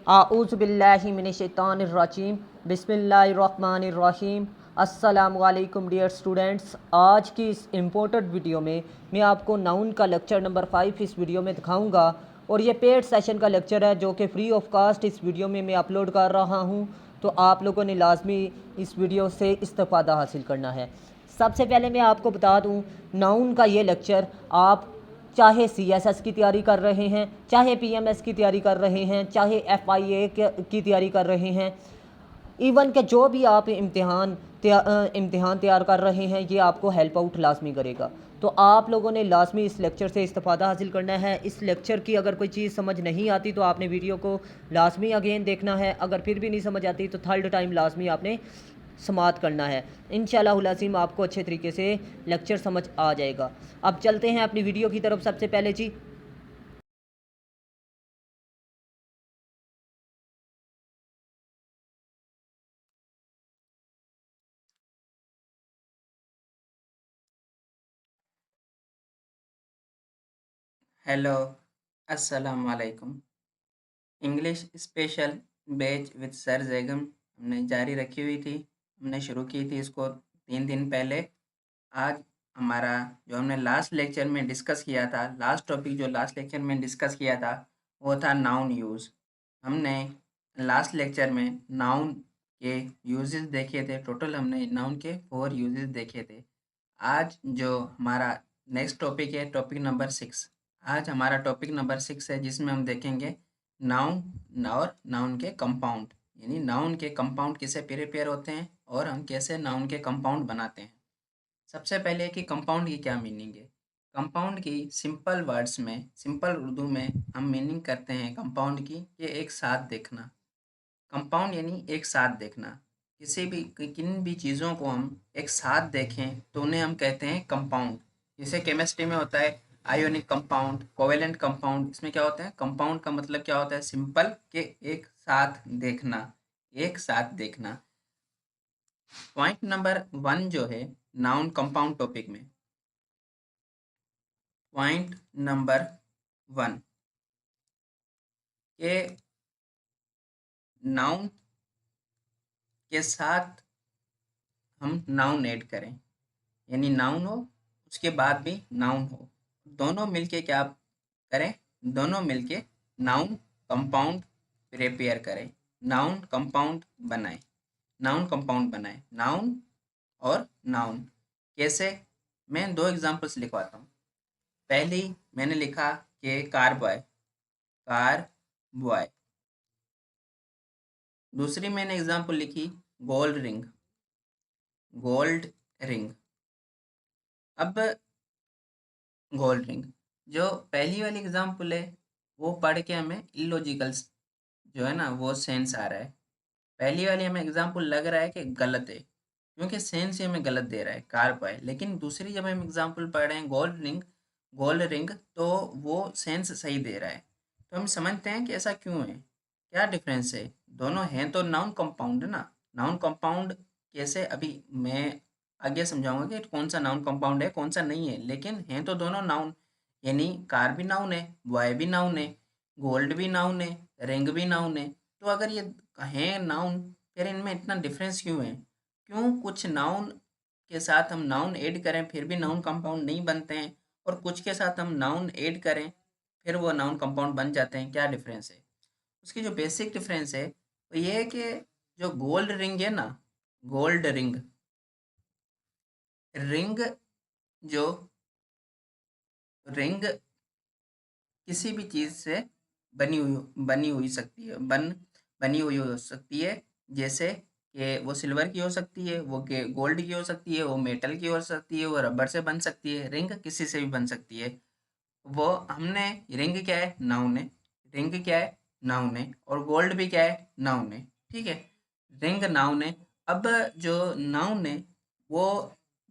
आऊज़ु बिल्लाहि मिनश्शैतानिर्रजीम बिस्मिल्लाहिर्रहमानिर्रहीम। अस्सलामु अलैकुम डियर स्टूडेंट्स। आज की इस इम्पोर्टेंट वीडियो में मैं आपको नाउन का लेक्चर नंबर 5 इस वीडियो में दिखाऊंगा और ये पेड सेशन का लेक्चर है जो कि फ्री ऑफ कास्ट इस वीडियो में मैं अपलोड कर रहा हूँ। तो आप लोगों ने लाजमी इस वीडियो से इस्तेफ़ादा हासिल करना है। सबसे पहले मैं आपको बता दूँ, नाउन का ये लेक्चर आप चाहे CSS की तैयारी कर रहे हैं, चाहे PMS की तैयारी कर रहे हैं, चाहे FIA की तैयारी कर रहे हैं, इवन के जो भी आप इम्तिहान तैयार कर रहे हैं, ये आपको हेल्प आउट लाजमी करेगा। तो आप लोगों ने लाजमी इस लेक्चर से इस्तेफ़ादा हासिल करना है। इस लेक्चर की अगर कोई चीज़ समझ नहीं आती तो आपने वीडियो को लाजमी अगेन देखना है। अगर फिर भी नहीं समझ आती तो थर्ड टाइम लाजमी आपने समात करना है। इंशाअल्लाहुल अज़ीम आपको अच्छे तरीके से लेक्चर समझ आ जाएगा। अब चलते हैं अपनी वीडियो की तरफ। सबसे पहले जी हेलो, अस्सलाम वालेकुम। English special batch with sir Zaigham हमने जारी रखी हुई थी। हमने शुरू की थी इसको 3 दिन पहले। आज हमारा जो हमने लास्ट लेक्चर में डिस्कस किया था, लास्ट टॉपिक जो लास्ट लेक्चर में डिस्कस किया था वो था नाउन यूज़। हमने लास्ट लेक्चर में नाउन के यूजेस देखे थे। टोटल हमने नाउन के 4 यूजेस देखे थे। आज जो हमारा नेक्स्ट टॉपिक है, टॉपिक नंबर 6। आज हमारा टॉपिक नंबर 6 है जिसमें हम देखेंगे नाउन और नाउन के कंपाउंड, यानी नाउन के कंपाउंड कैसे प्रिपेयर होते हैं और हम कैसे नाउन के कंपाउंड बनाते हैं। सबसे पहले कि कंपाउंड की क्या मीनिंग है। कंपाउंड की सिंपल वर्ड्स में, सिंपल उर्दू में हम मीनिंग करते हैं कंपाउंड की कि एक साथ देखना। कंपाउंड यानी एक साथ देखना। किसी भी किन भी चीज़ों को हम एक साथ देखें तो उन्हें हम कहते हैं कंपाउंड। जैसे केमिस्ट्री में होता है आयोनिक कंपाउंड, कोवेलेंट कंपाउंड। इसमें क्या होता है, कंपाउंड का मतलब क्या होता है, सिंपल के एक साथ देखना, एक साथ देखना। पॉइंट नंबर 1 जो है नाउन कंपाउंड टॉपिक में, पॉइंट नंबर 1 के नाउन के साथ हम नाउन ऐड करें, यानी नाउन हो उसके बाद भी नाउन हो, दोनों मिलके क्या करें, दोनों मिलके नाउन कंपाउंड प्रिपेयर करें, नाउन कंपाउंड बनाएं, नाउन कंपाउंड बनाएं। नाउन और नाउन कैसे, मैं 2 एग्जांपल्स लिखवाता हूँ। पहली मैंने लिखा कि कार बॉय, कार बॉय। दूसरी मैंने एग्जांपल लिखी गोल्ड रिंग, गोल्ड रिंग। अब गोल्ड रिंग, जो पहली वाली एग्जांपल है वो पढ़ के हमें इलॉजिकल जो है ना वो सेंस आ रहा है। पहली वाली हमें एग्जांपल लग रहा है कि गलत है क्योंकि सेंस ही हमें गलत दे रहा है कार पाए, लेकिन दूसरी जब हम एग्जांपल पढ़ रहे हैं गोल्ड रिंग, गोल्ड रिंग, तो वो सेंस सही दे रहा है। तो हम समझते हैं कि ऐसा क्यों है, क्या डिफरेंस है। दोनों हैं तो नाउन कंपाउंड है ना। नाउन कंपाउंड कैसे, अभी मैं आगे समझाऊंगा कि कौन सा नाउन कंपाउंड है कौन सा नहीं है, लेकिन हैं तो दोनों नाउन। यानी कार भी नाउन है, बॉय भी नाउन है, गोल्ड भी नाउन है, रिंग भी नाउन है। तो अगर ये हैं नाउन, फिर इनमें इतना डिफरेंस क्यों है। क्यों कुछ नाउन के साथ हम नाउन ऐड करें फिर भी नाउन कंपाउंड नहीं बनते हैं, और कुछ के साथ हम नाउन ऐड करें फिर वो नाउन कंपाउंड बन जाते हैं, क्या डिफरेंस है। उसकी जो बेसिक डिफरेंस है वो ये है कि जो गोल्ड रिंग है ना, गोल्ड रिंग, रिंग, जो रिंग किसी भी चीज़ से बनी हुई सकती है, बनी हुई हो सकती है। जैसे कि वो सिल्वर की हो सकती है, वो गोल्ड की हो सकती है, वो मेटल की हो सकती है, वो रबर से बन सकती है। रिंग किसी से भी बन सकती है। वो हमने, रिंग क्या है, नाउन है। रिंग क्या है, नाउन है। और गोल्ड भी क्या है, नाउन है। ठीक है, रिंग नाउन है। अब जो नाउन है वो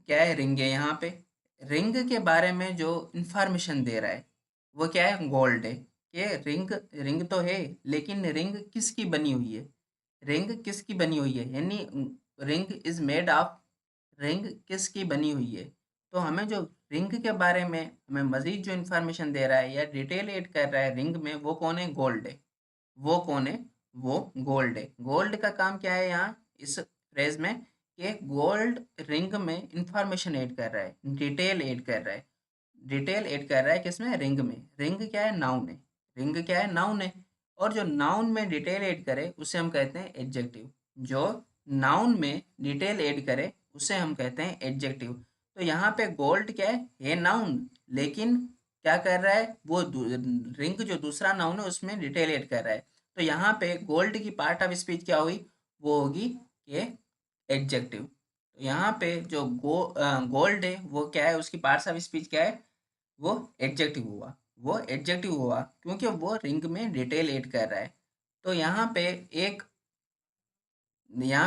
क्या है, रिंग है। यहाँ पे रिंग के बारे में जो इंफॉर्मेशन दे रहा है वो क्या है, गोल्ड है। कि रिंग, रिंग तो है लेकिन रिंग किसकी बनी हुई है, रिंग किसकी बनी हुई है, यानी ring is made of, ring किसकी बनी हुई है। तो हमें जो रिंग के बारे में हमें मजीद जो इंफॉर्मेशन दे रहा है या डिटेल ऐड कर रहा है रिंग में, वो कौन है, गोल्ड है। वो कौन है, वो गोल्ड है। गोल्ड का काम क्या है यहाँ इस फ्रेज में कि गोल्ड रिंग में इंफॉर्मेशन ऐड कर रहा है, डिटेल ऐड कर रहा है। डिटेल ऐड कर रहा है किसमें? रिंग में। रिंग क्या है? नाउन है। रिंग क्या है? नाउन है। और जो नाउन में डिटेल ऐड करे उसे हम कहते हैं एडजेक्टिव। जो नाउन में डिटेल ऐड करे उसे हम कहते हैं एडजेक्टिव। तो यहाँ पे गोल्ड क्या है नाउन, लेकिन क्या कर रहा है वो रिंग जो दूसरा नाउन है उसमें डिटेल ऐड कर रहा है। तो यहाँ पे गोल्ड की पार्ट ऑफ स्पीच क्या हुई? वो होगी ये एडजेक्टिव। तो यहाँ पे जो गोल्ड है वो क्या है, उसकी पार्ट्स ऑफ स्पीच क्या है? वो एडजेक्टिव हुआ। वो एडजेक्टिव हुआ क्योंकि वो रिंग में डिटेल ऐड कर रहा है। तो यहाँ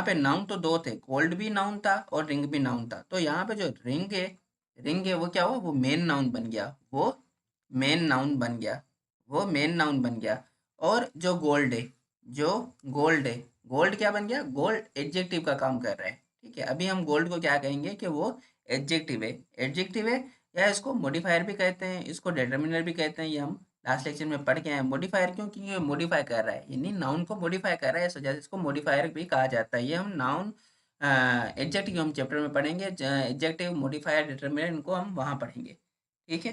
पे नाउन तो दो थे, गोल्ड भी नाउन था और रिंग भी नाउन था। तो यहाँ पे जो रिंग है वो क्या हुआ? वो मेन नाउन बन गया। वो मेन नाउन बन गया। वो मेन नाउन बन गया। और जो गोल्ड है, जो गोल्ड है, गोल्ड क्या बन गया? गोल्ड एडजेक्टिव का काम कर रहा है। ठीक है, अभी हम गोल्ड को क्या कहेंगे कि वो एडजेक्टिव है। एडजेक्टिव है, या इसको मॉडिफायर भी कहते हैं, इसको डिटर्मिनर भी कहते हैं। ये हम लास्ट लेक्चर में पढ़ के आए। मॉडिफायर क्यों? क्योंकि ये मॉडिफाई कर रहा है, यानी नाउन को मॉडिफाई कर रहा है, इस वजह से इसको मॉडिफायर भी कहा जाता है। ये हम नाउन एडजेक्टिव हम चैप्टर में पढ़ेंगे। एडजेक्टिव, मॉडिफायर, डिटर्मिनर, इनको हम वहाँ पढ़ेंगे। ठीक है,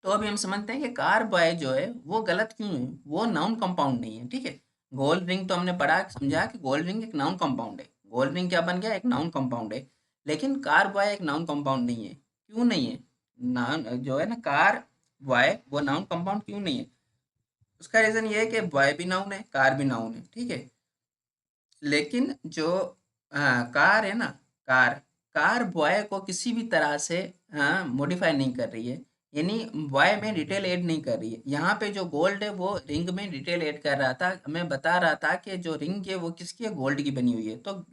तो अभी हम समझते हैं कि कार बॉय जो है वो गलत क्यों है। वो नाउन कंपाउंड नहीं है। ठीक है, गोल्ड रिंग तो हमने पढ़ा समझा कि गोल्ड रिंग एक नाउन कंपाउंड है। गोल्ड रिंग क्या बन गया? एक नाउन कंपाउंड है। लेकिन कार बॉय एक नाउन कंपाउंड नहीं है। क्यों नहीं है? नाउन जो है ना, कार बॉय, वो नाउन कंपाउंड क्यों नहीं है? उसका रीजन ये है कि बॉय भी नाउन है, कार भी नाउन है। ठीक है, लेकिन जो कार है ना, कार कार बॉय को किसी भी तरह से मॉडिफाई नहीं कर रही है, यानी बॉय में डिटेल ऐड नहीं कर रही है। यहाँ पे जो गोल्ड है वो रिंग में डिटेल ऐड कर रहा था। मैं बता रहा था कि जो रिंग है वो किसकी है? गोल्ड की बनी हुई है। तो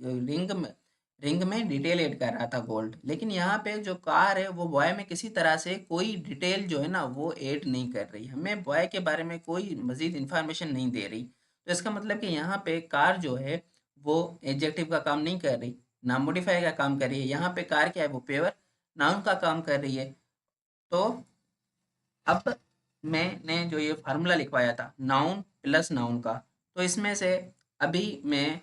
रिंग में डिटेल ऐड कर रहा था गोल्ड। लेकिन यहाँ पे जो कार है वो बॉय में किसी तरह से कोई डिटेल जो है ना वो ऐड नहीं कर रही, हमें बॉय के बारे में कोई मजीद इंफॉर्मेशन नहीं दे रही। तो इसका मतलब कि यहाँ पे कार जो है वो एडजेक्टिव का काम नहीं कर रही, ना मॉडिफाई का काम कर रही है। यहाँ पे कार क्या है? वो पेवर नाउन का काम कर रही है। तो अब मैंने जो ये फार्मूला लिखवाया था नाउन प्लस नाउन का, तो इसमें से अभी मैं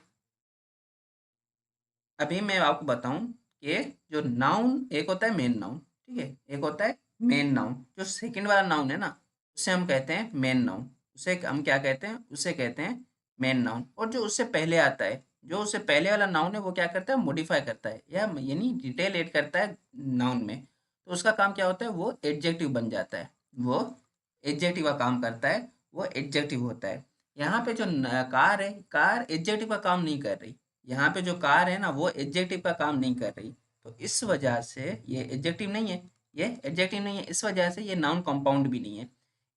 अभी मैं आपको बताऊं कि जो नाउन एक होता है मेन नाउन। ठीक है, एक होता है मेन नाउन। जो सेकंड वाला नाउन है ना उसे हम कहते हैं मेन नाउन। उसे हम क्या कहते हैं? उसे कहते हैं मेन नाउन। और जो उससे पहले आता है, जो उससे पहले वाला नाउन है, वो क्या करता है? मॉडिफाई करता है, या यानी डिटेल ऐड करता है नाउन में। तो उसका काम क्या होता है? वो एडजेक्टिव बन जाता है। वो एडजेक्टिव का काम करता है, वो एडजेक्टिव होता है। यहाँ पे जो कार है, कार एडजेक्टिव का काम नहीं कर रही। यहाँ पे जो कार है ना वो एडजेक्टिव का काम नहीं कर रही। तो इस वजह से ये एडजेक्टिव नहीं है। ये एडजेक्टिव नहीं है, इस वजह से ये नाउन कंपाउंड भी नहीं है।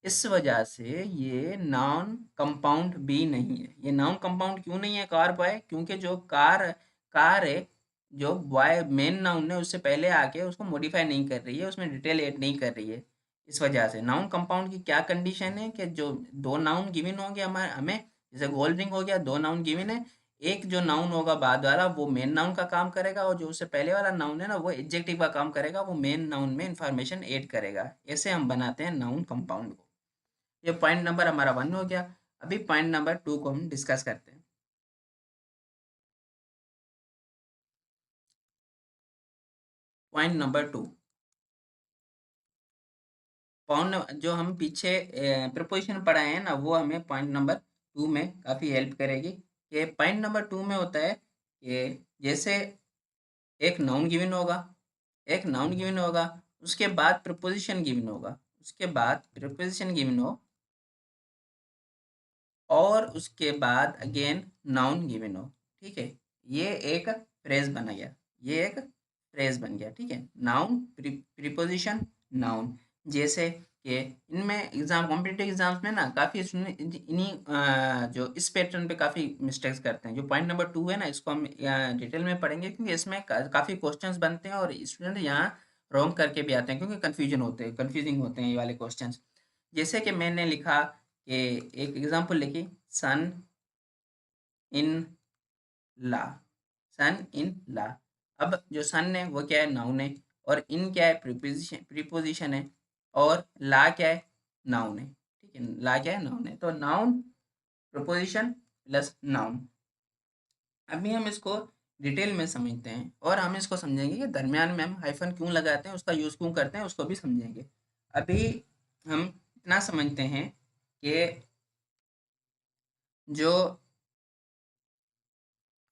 इस वजह से ये नाउन कंपाउंड भी नहीं है। ये नाउन कंपाउंड क्यों नहीं है कार बॉय? क्योंकि जो कार कार है, जो बॉय मेन नाउन है उससे पहले आके उसको मॉडिफाई नहीं कर रही है, उसमें डिटेल ऐड नहीं कर रही है। इस वजह से नाउन कंपाउंड की क्या कंडीशन है कि जो दो नाउन गिवन होंगे हमारे हमें, जैसे गोल्ड रिंग हो गया, दो नाउन गिवन है, एक जो नाउन होगा बाद वाला वो मेन नाउन का काम करेगा, और जो उससे पहले वाला नाउन है ना वो एडजेक्टिव का काम करेगा, वो मेन नाउन में इंफॉर्मेशन ऐड करेगा। ऐसे हम बनाते हैं नाउन कंपाउंड को। ये पॉइंट नंबर हमारा 1 हो गया। अभी पॉइंट नंबर 2 को हम डिस्कस करते हैं। पॉइंट नंबर 2, पॉइंट जो हम पीछे प्रीपोजिशन पढ़ाए हैं ना वो हमें पॉइंट नंबर 2 में काफ़ी हेल्प करेगी। ये पॉइंट नंबर 2 में होता है कि जैसे एक नाउन गिवन होगा, एक नाउन गिवन होगा, उसके बाद प्रीपोजिशन गिवन होगा, उसके बाद प्रीपोजिशन गिवन हो, और उसके बाद अगेन नाउन गिवन हो। ठीक है, ये एक फ्रेज बना गया। ये एक फ्रेज बन गया। ठीक है, नाउन प्रीपोजिशन नाउन। जैसे कि इनमें एग्जाम कॉम्पिटिटिव एग्जाम्स में ना काफ़ी इन्हीं जो इस पैटर्न पे काफ़ी मिस्टेक्स करते हैं। जो पॉइंट नंबर 2 है ना इसको हम डिटेल में पढ़ेंगे, क्योंकि इसमें काफ़ी क्वेश्चंस बनते हैं और स्टूडेंट यहाँ रॉन्ग करके भी आते हैं, क्योंकि कन्फ्यूजिंग होते हैं ये वाले क्वेश्चंस। जैसे कि मैंने लिखा कि एक एग्जांपल लिखी, सन इन ला, सन इन ला। अब जो सन है वो क्या है? नाउन है। और इन क्या है? प्रीपोजिशन है। और ला क्या है? नाउन है। ठीक है, ला क्या है? नाउन है। तो नाउन प्रीपोजिशन प्लस नाउन। अभी हम इसको डिटेल में समझते हैं और हम इसको समझेंगे कि दरमियान में हम हाइफन क्यों लगाते हैं, उसका यूज़ क्यों करते हैं, उसको भी समझेंगे। अभी हम इतना समझते हैं कि जो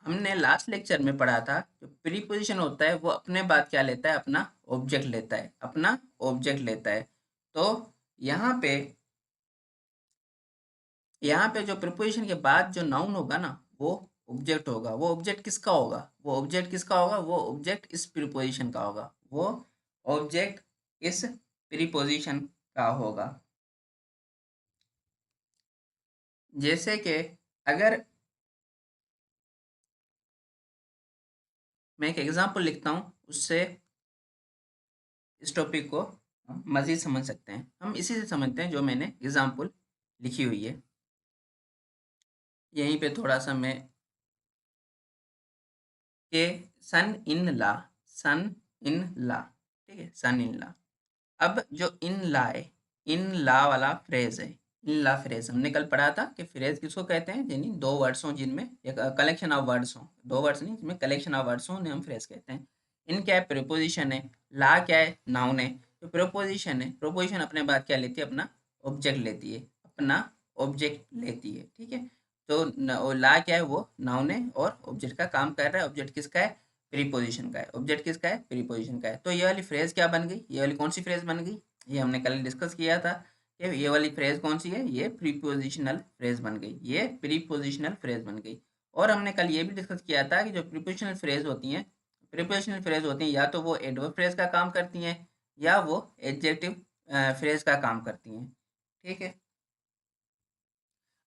हमने लास्ट लेक्चर में पढ़ा था, जो प्रीपोजिशन होता है वो अपने बाद क्या लेता है, अपना ऑब्जेक्ट लेता है, अपना ऑब्जेक्ट लेता है। तो यहाँ पे जो प्रीपोजिशन के बाद जो नाउन होगा ना, वो ऑब्जेक्ट होगा। वो ऑब्जेक्ट किसका होगा, वो ऑब्जेक्ट किसका होगा, वो ऑब्जेक्ट इस प्रीपोजिशन का होगा, वो ऑब्जेक्ट इस प्रीपोजिशन का होगा। जैसे कि अगर मैं एक एग्जांपल लिखता हूँ, उससे इस टॉपिक को हम मज़ीद समझ सकते हैं। हम इसी से समझते हैं जो मैंने एग्जांपल लिखी हुई है। यहीं पे थोड़ा सा मैं के सन इन ला, सन इन ला, ठीक है, सन इन ला। अब जो इन ला है, इन ला वाला फ्रेज है, इन ला फ्रेज हमने कल पढ़ा था कि फ्रेज किसको कहते हैं, यानी दो वर्ड्स हों जिनमें एक कलेक्शन ऑफ वर्ड्स हों, दो वर्ड्स नहीं जिनमें कलेक्शन ऑफ वर्ड्स हों, उन्हें हम फ्रेज कहते हैं। इन क्या है, प्रीपोजिशन है। ला क्या है, नाउन है। तो प्रीपोजिशन है, प्रीपोजिशन अपने बाद क्या लेती है, अपना ऑब्जेक्ट लेती है, अपना ऑब्जेक्ट लेती है, ठीक है। तो ला क्या है, वो नाउन है और ऑब्जेक्ट का काम कर रहा है। ऑब्जेक्ट किसका है, प्रीपोजिशन का है। ऑब्जेक्ट किसका है, प्रीपोजिशन का है। तो ये वाली फ्रेज क्या बन गई, ये वाली कौन सी फ्रेज बन गई, ये हमने कल डिस्कस किया था कि ये वाली फ्रेज कौन सी है, ये प्रीपोजिशनल फ्रेज बन गई, ये प्रीपोजिशनल फ्रेज बन गई। और हमने कल ये भी डिस्कस किया था कि जो प्रीपोजिशनल फ्रेज होती हैं, प्रीपोजिशनल फ्रेज होती हैं, या तो वो एडवर्ब फ्रेज का काम करती हैं या वो एडजेक्टिव फ्रेज का काम करती हैं, ठीक है।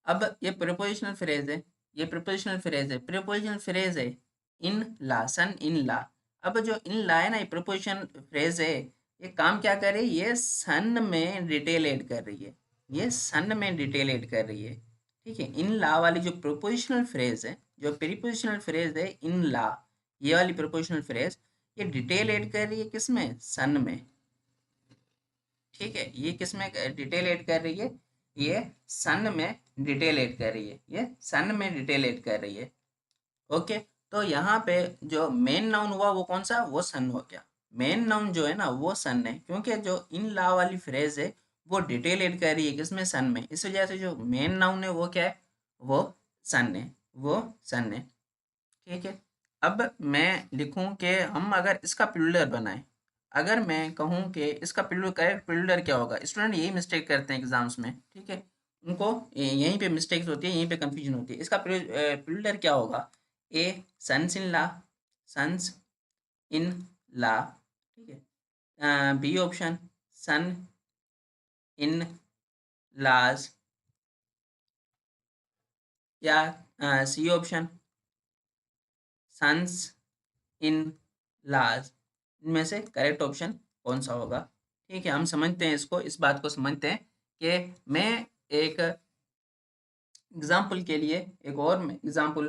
अब ये प्रीपोजिशनल फ्रेज है, ये प्रीपोजिशनल फ्रेज है, प्रीपोजिशनल फ्रेज है इन ला, सन इन ला। अब जो इन ला है ना, ये प्रीपोजिशन फ्रेज है, ये काम क्या कर रही है, ये सन में डिटेल ऐड कर रही है, ये सन में डिटेल ऐड कर रही है, ठीक है। इन ला वाली जो प्रीपोजिशनल फ्रेज है, जो प्रीपोजिशनल फ्रेज है इन ला, ये वाली प्रीपोजिशनल फ्रेज, ये डिटेल ऐड कर रही है किसमें, सन में, ठीक है। ये किस में डिटेल ऐड कर रही है, ये सन में डिटेल ऐड कर रही है, ये सन में डिटेल ऐड कर रही है, ओके। तो यहाँ पे जो मेन नाउन हुआ वो कौन सा, वो सन हो गया। मेन नाउन जो है ना वो सन है, क्योंकि जो इन ला वाली फ्रेज है वो डिटेल ऐड कर रही है किसमें, सन में। इस वजह से जो मेन नाउन है वो क्या है, वो सन है, वो सन है, ठीक है। अब मैं लिखूं कि हम अगर इसका प्लूरल बनाएं, अगर मैं कहूं कि इसका प्लूरल, करेक्ट प्लूरल क्या होगा, स्टूडेंट यही मिस्टेक करते हैं एग्जाम्स में, ठीक है। उनको यहीं पे मिस्टेक्स होती है, यहीं पे कंफ्यूजन होती है। इसका प्लूरल क्या होगा, ए सन्स इन ला, सन्स इन ला, ठीक है। बी ऑप्शन सन इन लाज, या सी ऑप्शन सन्स इन लाज। इनमें से करेक्ट ऑप्शन कौन सा होगा, ठीक है। हम समझते हैं इसको, इस बात को समझते हैं कि मैं एक एग्जाम्पल के लिए, एक और एग्जाम्पल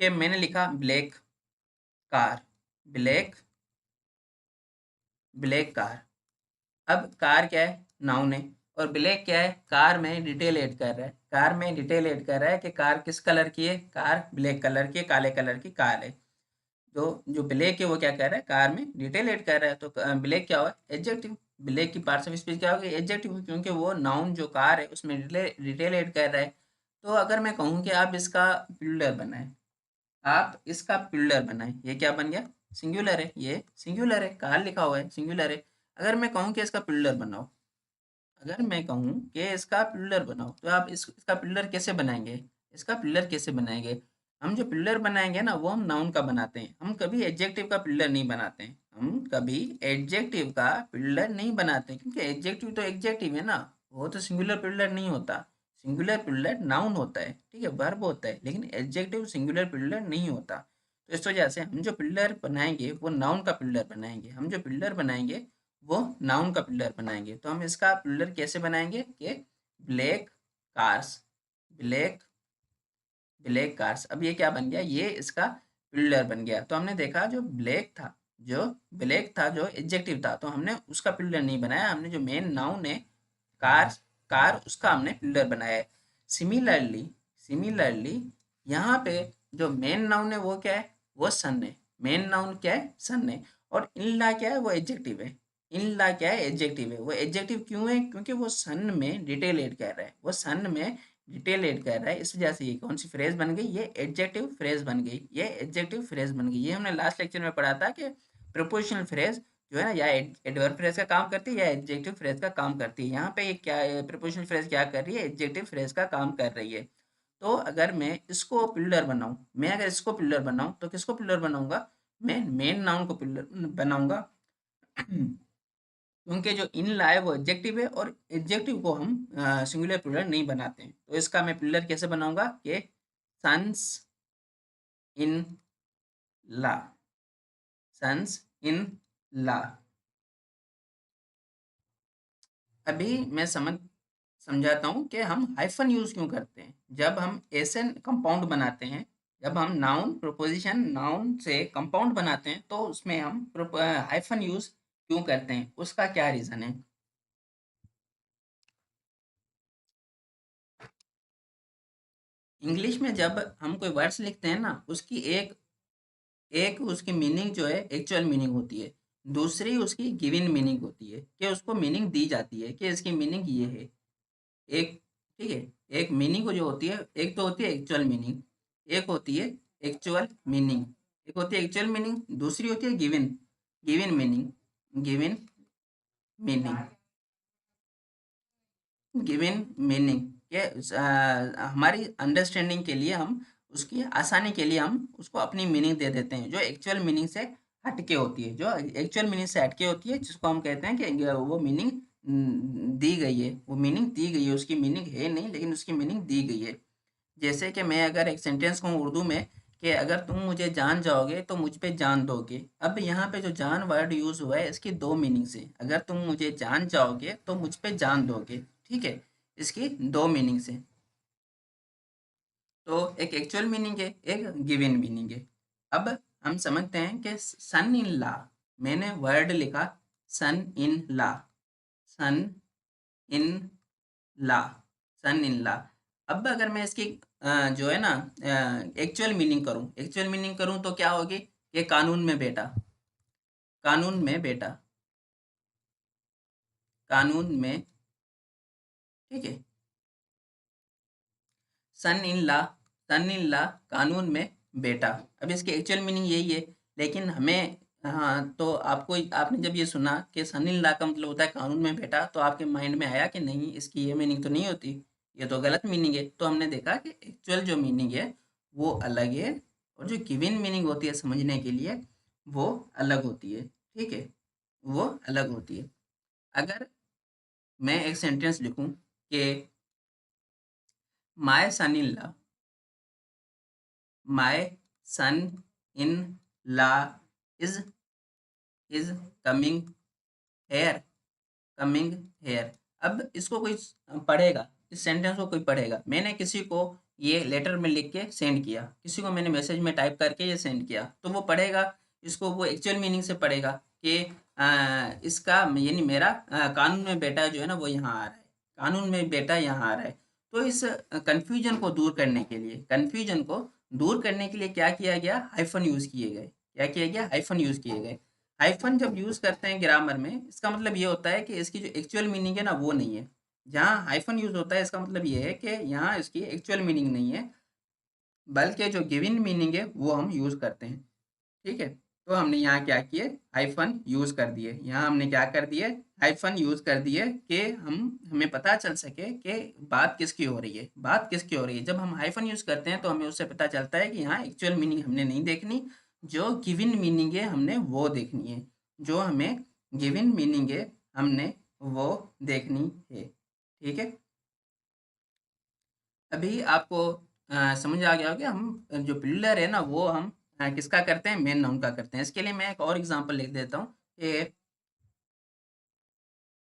कि मैंने लिखा black car, black, black car. अब कार क्या है, नाउन है, और ब्लैक क्या है, कार में डिटेल ऐड कर रहा है, कार में डिटेल ऐड कर रहा है कि कार किस कलर की है, कार ब्लैक कलर की, काले कलर की कार है। तो जो ब्लैक है वो क्या कर रहा है, कार में डिटेल ऐड कर रहा है। तो ब्लैक क्या हुआ, एडजेक्टिव। ब्लैक की पार्ट्स ऑफ स्पीच क्या होगी, एडजेक्टिव, क्योंकि वो नाउन जो कार है उसमें डिटेल ऐड कर रहा है। तो अगर मैं कहूँ कि आप इसका प्लूरल बनाएं, आप इसका प्लूरल बनाएं, ये क्या बन गया, सिंगुलर है, ये सिंगुलर है, कार लिखा हुआ है, सिंगुलर है। अगर मैं कहूँ कि इसका प्लूरल बनाओ, अगर मैं कहूँ कि इसका प्लूरल बनाओ, तो आप इसका प्लूरल कैसे बनाएंगे, इसका प्लूरल कैसे बनाएंगे। हम जो प्लूरल बनाएंगे ना, वो हम नाउन का बनाते हैं, हम कभी एडजेक्टिव का प्लूरल नहीं बनाते हैं, हम कभी एडजेक्टिव का प्लूरल नहीं बनाते हैं, क्योंकि एडजेक्टिव तो एडजेक्टिव है ना, वो तो सिंगुलर प्लूरल नहीं होता। सिंगुलर प्लूरल नाउन होता है, ठीक है, वर्ब होता है, लेकिन एडजेक्टिव सिंगुलर प्लूरल नहीं होता। तो इस वजह से हम जो प्लूरल बनाएंगे वो नाउन का प्लूरल बनाएंगे, हम जो प्लूरल बनाएंगे वो नाउन का प्लूरल बनाएंगे। तो हम इसका प्लूरल कैसे बनाएंगे कि black cars, black, black cars. अब ये क्या बन गया, ये इसका प्लूरल बन गया। तो हमने देखा जो ब्लैक था, जो ब्लैक था, जो एडजेक्टिव था, तो हमने उसका प्लूरल नहीं बनाया, हमने जो मेन नाउन है कार, कार, उसका हमने प्लूरल बनाया है। सिमिलरली सिमिलरली यहाँ पे जो मेन नाउन है वो क्या है, वो सन है। मेन नाउन क्या है, सन है। और इन ला क्या है, वो एडजेक्टिव है। इन ला क्या है, एडजेक्टिव है। वो एडजेक्टिव क्यों है, क्योंकि वो सन में डिटेल ऐड कर रहा है, वो सन में डिटेल ऐड कर रहा है। इस वजह से ये कौन सी फ्रेज बन गई, ये एडजेक्टिव फ्रेज बन गई, ये एडजेक्टिव फ्रेज बन गई। ये हमने लास्ट लेक्चर में पढ़ा था कि प्रीपोजिशनल फ्रेज जो है ना, या एडवर्ब फ्रेज का काम करती है या एडजेक्टिव फ्रेज का काम करती है। यहाँ पे ये क्या है, प्रीपोजिशनल फ्रेज क्या कर रही है, एडजेक्टिव फ्रेज का काम कर रही है। तो अगर मैं इसको पिलर बनाऊं, मैं अगर इसको पिलर बनाऊं तो किसको पिलर बनाऊंगा, मैं मेन नाउन को पिलर बनाऊंगा। क्योंकि जो इन ला है वो एडजेक्टिव है और एडजेक्टिव को हम सिंगुलर पिलर नहीं बनाते हैं। तो इसका मैं पिलर कैसे बनाऊंगा कि सन्स इन ला, सन्स इन ला। अभी मैं समझाता हूँ कि हम हाइफन यूज क्यों करते हैं। जब हम ऐसे कंपाउंड बनाते हैं, जब हम नाउन प्रोपोजिशन नाउन से कंपाउंड बनाते हैं, तो उसमें हम हाइफन यूज क्यों करते हैं, उसका क्या रीजन है। इंग्लिश में जब हम कोई वर्ड्स लिखते हैं ना, उसकी एक एक उसकी मीनिंग जो है एक्चुअल मीनिंग होती है, दूसरी उसकी गिवन मीनिंग होती है कि उसको मीनिंग दी जाती है कि इसकी मीनिंग ये है। एक, ठीक है, एक मीनिंग को जो होती है, एक तो होती है एक्चुअल मीनिंग, एक होती है एक्चुअल मीनिंग, एक होती है एक्चुअल मीनिंग, दूसरी होती है given, given meaning, given meaning, given meaning के हमारी अंडरस्टैंडिंग के लिए हम उसकी आसानी के लिए हम उसको अपनी मीनिंग दे देते हैं जो एक्चुअल मीनिंग से हटके होती है, जो एक्चुअल मीनिंग से हटके होती है, जिसको हम कहते हैं कि वो मीनिंग दी गई है, वो मीनिंग दी गई है, उसकी मीनिंग है नहीं लेकिन उसकी मीनिंग दी गई है। जैसे कि मैं अगर एक सेंटेंस कहूँ उर्दू में कि अगर तुम मुझे जान जाओगे तो मुझ पे जान दोगे। अब यहाँ पे जो जान वर्ड यूज हुआ है इसकी दो मीनिंग्स है। अगर तुम मुझे जान जाओगे तो मुझ पे जान दोगे, ठीक है, इसकी दो मीनिंग्स है। तो एक एक्चुअल मीनिंग है, एक गिवन मीनिंग है। अब हम समझते हैं कि सन इन ला, मैंने वर्ड लिखा सन इन ला, सन इन ला, सन इन ला। अब अगर मैं इसकी जो है ना एक्चुअल मीनिंग करूं, एक्चुअल मीनिंग करूं तो क्या होगी, ये कानून में बेटा, कानून में बेटा, कानून में, ठीक है, सन इन ला, सन इन ला, कानून में बेटा। अब इसकी एक्चुअल मीनिंग यही है, लेकिन हमें, हाँ, तो आपको, आपने जब ये सुना कि सन इन ला का मतलब होता है कानून में बेटा, तो आपके माइंड में आया कि नहीं इसकी ये मीनिंग तो नहीं होती, ये तो गलत मीनिंग है। तो हमने देखा कि एक्चुअल जो मीनिंग है वो अलग है और जो गिवन मीनिंग होती है समझने के लिए वो अलग होती है, ठीक है, वो अलग होती है। अगर मैं एक सेंटेंस लिखूं कि my son in law, my son in law is is coming here, coming here. अब इसको कोई पढ़ेगा, इस सेंटेंस को कोई पढ़ेगा। मैंने किसी को ये लेटर में लिख के सेंड किया, किसी को मैंने मैसेज में टाइप करके ये सेंड किया, तो वो पढ़ेगा इसको, वो एक्चुअल मीनिंग से पढ़ेगा कि इसका यानी मेरा कानून में बेटा जो है ना वो यहाँ आ रहा है, कानून में बेटा यहाँ आ रहा है। तो इस कन्फ्यूजन को दूर करने के लिए, कन्फ्यूजन को दूर करने के लिए क्या किया गया, हाइफन यूज किए गए। क्या किया गया, हाइफन यूज किए गए। हाइफन जब यूज करते हैं ग्रामर में, इसका मतलब ये होता है कि इसकी जो एक्चुअल मीनिंग है ना वो नहीं है। जहाँ हाइफन यूज होता है इसका मतलब ये है कि यहाँ इसकी एक्चुअल मीनिंग नहीं है, बल्कि जो गिवन मीनिंग है वो हम यूज करते हैं, ठीक है। तो हमने यहाँ क्या किए, हाइफन यूज कर दिए। यहाँ हमने क्या कर दिए, हाइफन यूज कर दिए कि हमें पता चल सके कि बात किसकी हो रही है, बात किसकी हो रही है। जब हम हाइफन यूज करते हैं तो हमें उससे पता चलता है कि यहाँ एक्चुअल मीनिंग हमने नहीं देखनी, जो गिवन मीनिंग है हमने वो देखनी है, जो हमें गिवन मीनिंग है हमने वो देखनी है, ठीक है। अभी आपको समझ आ गया होगा, हम जो पिलर है ना वो हम किसका करते हैं, मेन नाउन का करते हैं। इसके लिए मैं एक और एग्जांपल लिख देता हूँ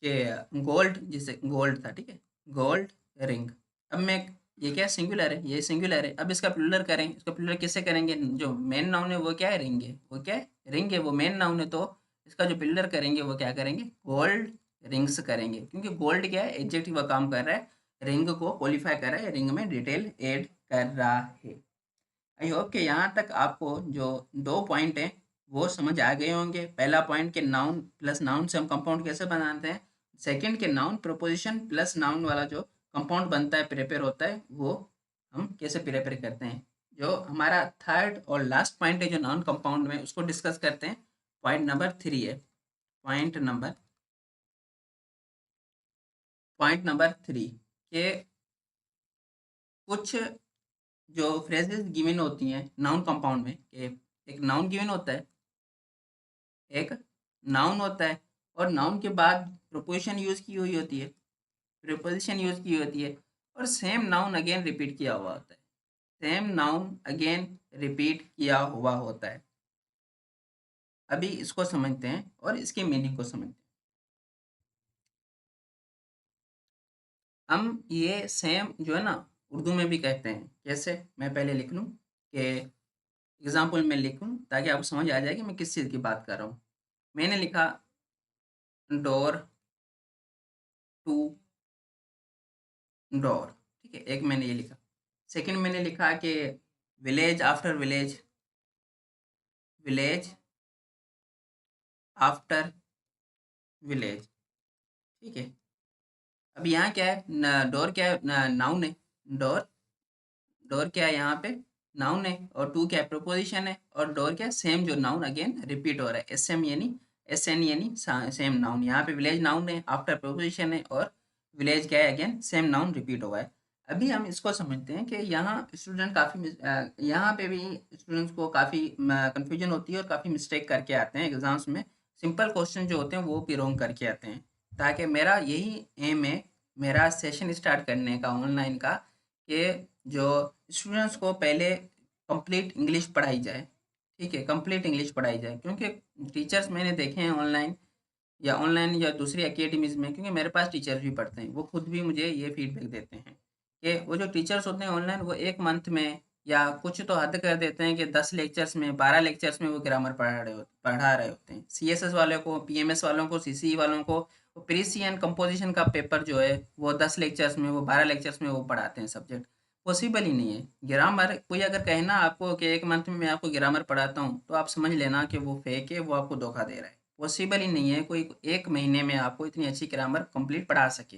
कि गोल्ड, जैसे गोल्ड था, ठीक है, गोल्ड रिंग। अब मैं, ये क्या सिंगुलर है, ये सिंगुलर है। अब इसका प्लूरल करें, इसका प्लूरल किससे करेंगे, जो मेन नाउन है वो क्या है, रिंग है, वो क्या है, रिंग है, वो मेन नाउन है। तो इसका जो प्लूरल करेंगे वो क्या करेंगे, गोल्ड रिंग्स करेंगे, क्योंकि गोल्ड क्या है, एडजेक्टिव का काम कर रहा है। रिंग को क्वालिफाई कर रहा है, रिंग में डिटेल ऐड कर रहा है। आई होप कि यहाँ तक आपको जो 2 पॉइंट हैं वो समझ आ गए होंगे। पहला पॉइंट कि नाउन प्लस नाउन से हम कंपाउंड कैसे बनाते हैं। सेकंड के नाउन प्रोपोजिशन प्लस नाउन वाला जो कंपाउंड बनता है, प्रिपेयर होता है, वो हम कैसे प्रिपेयर करते हैं। जो हमारा थर्ड और लास्ट पॉइंट है जो नाउन कंपाउंड में, उसको डिस्कस करते हैं। पॉइंट नंबर 3 है। पॉइंट नंबर 3 के कुछ जो फ्रेजेस गिवन होती हैं नाउन कंपाउंड में, कि एक नाउन गिवन होता है, एक नाउन होता है, और नाउन के बाद प्रोपोजिशन यूज की हुई होती है, प्रीपोजिशन यूज की होती है, और सेम नाउन अगेन रिपीट किया हुआ होता है। सेम नाउन अगेन रिपीट किया हुआ होता है। अभी इसको समझते हैं और इसकी मीनिंग को समझते हैं। हम ये सेम जो है ना उर्दू में भी कहते हैं। कैसे, मैं पहले लिख लूँ कि एग्जाम्पल में लिखूँ ताकि आपको समझ आ जाए कि मैं किस चीज़ की बात कर रहा हूँ। मैंने लिखा डोर टू डोर, ठीक है, एक मैंने ये लिखा। सेकंड मैंने लिखा कि village after village, village after village, ठीक है। अब यहाँ क्या है, डोर क्या है, नाउन है। डोर, डोर क्या है यहाँ पे, नाउन है, और टू क्या है, प्रोपोजिशन है, और डोर क्या है, सेम जो नाउन अगेन रिपीट हो रहा है, एस एम यानी एस एन यानी सेम नाउन। यहाँ पे विलेज नाउन है, आफ्टर प्रोपोजिशन है, और विलेज क्या है, अगेन सेम नाउन रिपीट हुआ है। अभी हम इसको समझते हैं कि यहाँ स्टूडेंट काफ़ी यहाँ पे भी स्टूडेंट्स को काफ़ी कंफ्यूजन होती है और काफ़ी मिस्टेक करके आते हैं एग्जाम्स में। सिंपल क्वेश्चन जो होते हैं वो भी रॉन्ग करके आते हैं। ताकि मेरा यही एम है, मेरा सेशन स्टार्ट करने का ऑनलाइन का, कि जो स्टूडेंट्स को पहले कंप्लीट इंग्लिश पढ़ाई जाए, ठीक है, कंप्लीट इंग्लिश पढ़ाई जाए। क्योंकि टीचर्स मैंने देखे हैं ऑनलाइन या दूसरी एकेडमीज़ में, क्योंकि मेरे पास टीचर्स भी पढ़ते हैं, वो खुद भी मुझे ये फीडबैक देते हैं कि वो जो टीचर्स होते हैं ऑनलाइन, वो एक मंथ में या कुछ तो हद कर देते हैं कि 10 लेक्चर्स में, 12 लेक्चर्स में वो ग्रामर पढ़ा रहे होते हैं। सीएसएस वालों को, पीएमएस वालों को, सीसीई वालों को वो प्रीसी एंड कंपोजिशन का पेपर जो है वो 10 लेक्चर्स में, वो 12 लेक्चर्स में वो पढ़ाते हैं सब्जेक्ट। पॉसिबल ही नहीं है। ग्रामर कोई अगर कहना आपको कि एक मंथ में मैं आपको ग्रामर पढ़ाता हूँ, तो आप समझ लेना कि वो फेक है, वो आपको धोखा दे रहा है। पॉसिबल ही नहीं है कोई एक महीने में आपको इतनी अच्छी ग्रामर कंप्लीट पढ़ा सके।